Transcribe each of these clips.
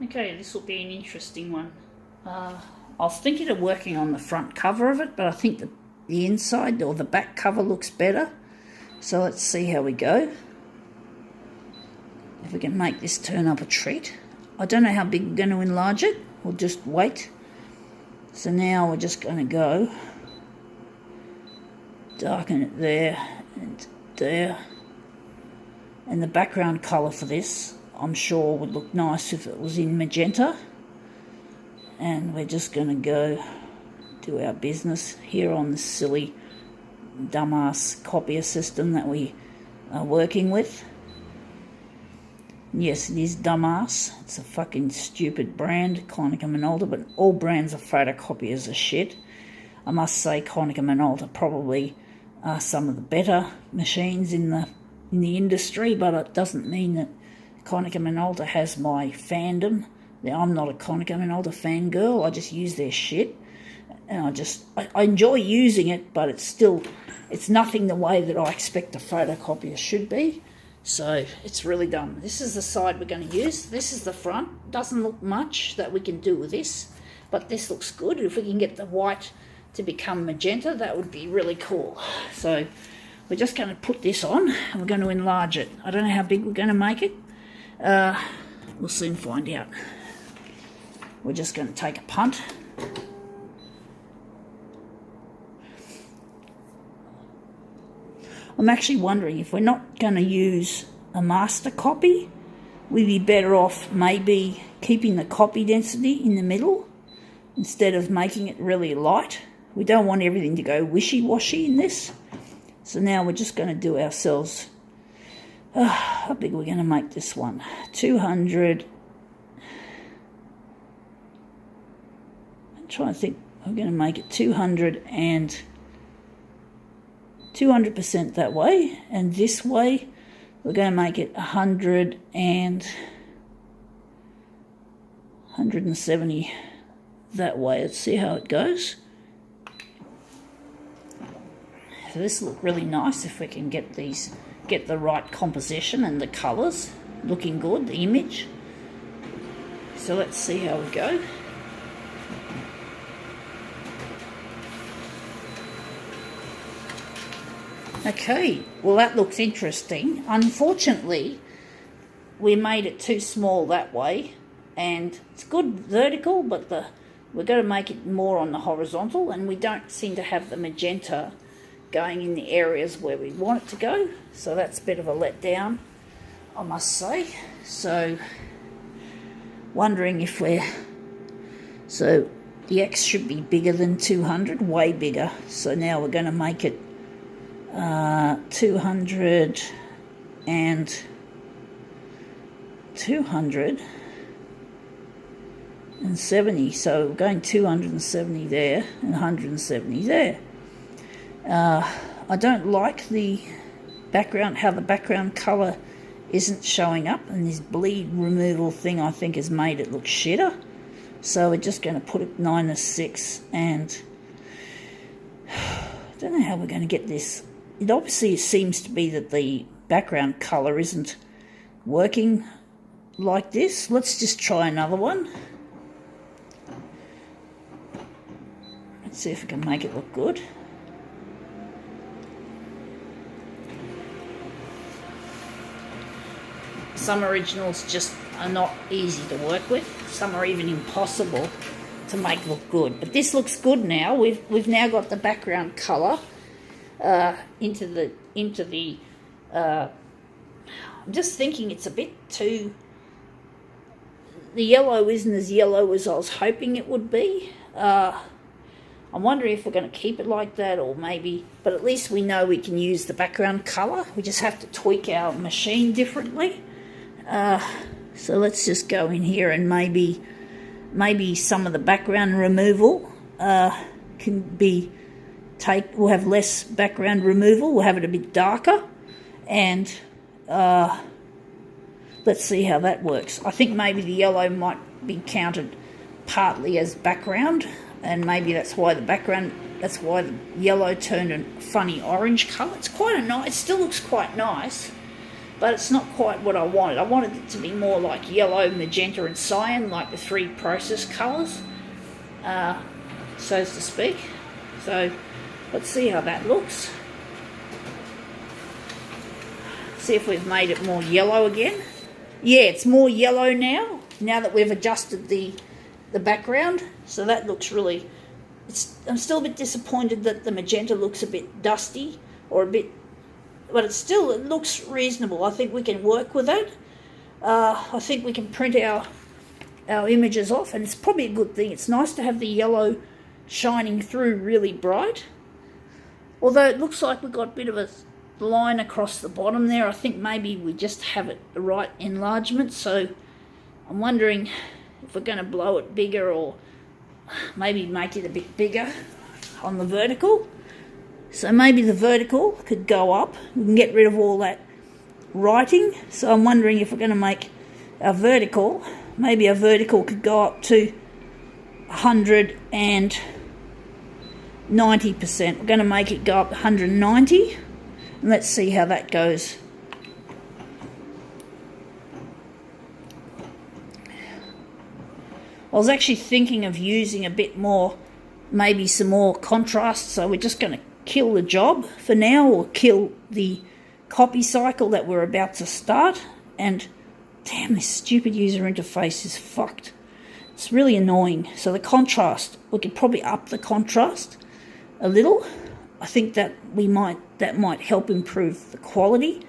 Okay, this will be an interesting one. I was thinking of working on the front cover of it, but I think the inside or the back cover looks better. So let's see how we go. If we can make this turn up a treat. I don't know how big we're going to enlarge it. We'll just wait. So now we're just going to go darken it there and there. And the background colour for this, I'm sure, would look nice if it was in magenta. And we're just going to go do our business here on this silly dumbass copier system that we are working with. Yes, it is dumbass. It's a fucking stupid brand, Konica Minolta, but all brands of photocopiers are shit. I must say Konica Minolta probably are some of the better machines in the industry, but it doesn't mean that Konica Minolta has my fandom. I'm not a Konica Minolta fangirl. I just use their shit, and I enjoy using it, but it's nothing the way that I expect a photocopier should be. So it's really dumb. This is the side we're going to use. This is the front. Doesn't look much that we can do with this, but this looks good. If we can get the white to become magenta, that would be really cool. So we're just going to put this on and we're going to enlarge it. I don't know how big we're going to make it. We'll soon find out. We're just going to take a punt. I'm actually wondering if we're not going to use a master copy, we'd be better off maybe keeping the copy density in the middle instead of making it really light. We don't want everything to go wishy-washy in this. So now we're just going to do ourselves, how big are we going to make this one? 200. I'm trying to think. I'm going to make it 200% that way, and this way we're going to make it 170 that way. Let's see how it goes. So this will look really nice if we can get the right composition and the colours looking good, the image. So let's see how we go. Okay, well that looks interesting. Unfortunately, we made it too small that way, and it's good vertical, but we're going to make it more on the horizontal, and we don't seem to have the magenta going in the areas where we want it to go, so that's a bit of a letdown, I must say. So, wondering if so the X should be bigger than 200, way bigger, so now we're going to make it 200 and 270, so we're going 270 there and 170 there. I don't like the background, how the background colour isn't showing up, and this bleed removal thing I think has made it look shitter. So we're just going to put it -6, and I don't know how we're going to get this. It obviously seems to be that the background colour isn't working like this. Let's just try another one. Let's see if we can make it look good. Some originals just are not easy to work with. Some are even impossible to make look good. But this looks good now. We've now got the background colour into the I'm just thinking it's a bit too, the yellow isn't as yellow as I was hoping it would be. I'm wondering if we're going to keep it like that, or maybe, but at least we know we can use the background colour. We just have to tweak our machine differently. So let's just go in here and maybe some of the background removal can be we'll have less background removal, we'll have it a bit darker, and let's see how that works. I think maybe the yellow might be counted partly as background, and maybe that's why the yellow turned a funny orange colour. It's quite a nice, it still looks quite nice, but it's not quite what I wanted. I wanted it to be more like yellow, magenta and cyan, like the 3 process colours, so to speak. So let's see how that looks. See if we've made it more yellow again. Yeah, it's more yellow now that we've adjusted the background. So that looks really... I'm still a bit disappointed that the magenta looks a bit dusty, or a bit... But it looks reasonable. I think we can work with that. I think we can print our images off, and it's probably a good thing. It's nice to have the yellow shining through really bright. Although it looks like we've got a bit of a line across the bottom there. I think maybe we just have it the right enlargement, so I'm wondering if we're going to blow it bigger, or maybe make it a bit bigger on the vertical. So maybe the vertical could go up. We can get rid of all that writing. So I'm wondering if we're going to make our vertical, maybe our vertical could go up to 190%. We're going to make it go up 190. And let's see how that goes. I was actually thinking of using a bit more, maybe some more contrast, so we're just going to kill the job for now, or kill the copy cycle that we're about to start. And damn, this stupid user interface is fucked. It's really annoying. So the contrast, we could probably up the contrast a little. I think that might help improve the quality.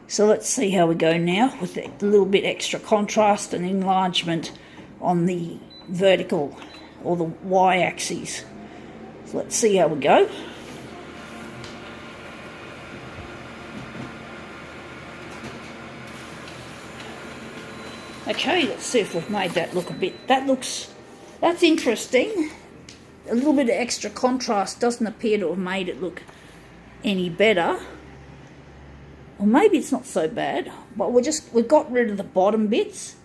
So let's see how we go now with a little bit extra contrast and enlargement on the vertical or the y-axis. So let's see how we go. Okay, let's see if we've made that look a bit... That's interesting. A little bit of extra contrast doesn't appear to have made it look any better. Or maybe it's not so bad, but we've got rid of the bottom bits.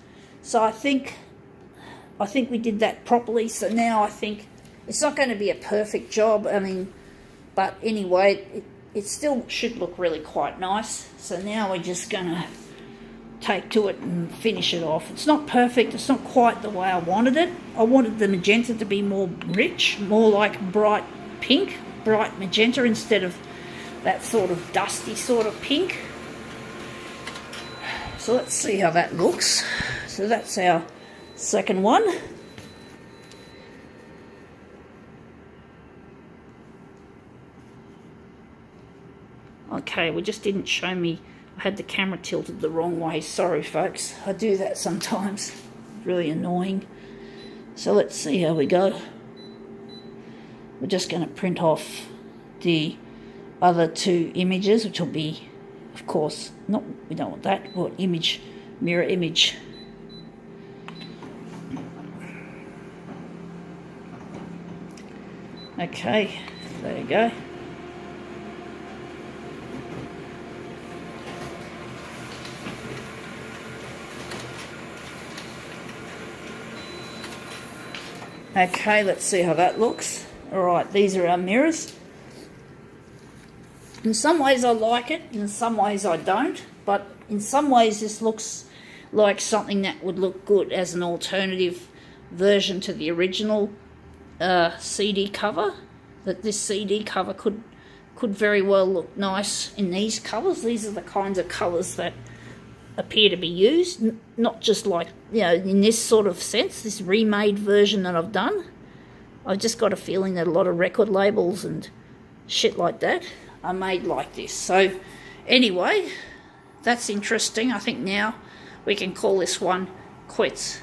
So I think we did that properly. So now I think it's not going to be a perfect job. I mean, but anyway, it still should look really quite nice. So now we're just going to take to it and finish it off. It's not perfect. It's not quite the way I wanted it. I wanted the magenta to be more rich, more like bright pink, bright magenta, instead of that sort of dusty sort of pink. So let's see how that looks. So that's our second one. Okay, well, just didn't show me. I had the camera tilted the wrong way. Sorry, folks. I do that sometimes. Really annoying. So let's see how we go. We're just going to print off the other 2 images, which will be, of course, we don't want that. We want image, mirror image. Okay, there you go. Okay, let's see how that looks. Alright, these are our mirrors. In some ways I like it, in some ways I don't, but in some ways this looks like something that would look good as an alternative version to the original CD cover. That this CD cover could very well look nice in these colours. These are the kinds of colours that appear to be used, not just like, you know, in this sort of sense, this remade version that I've done. I've just got a feeling that a lot of record labels and shit like that are made like this. So anyway, that's interesting. I think now we can call this one quits.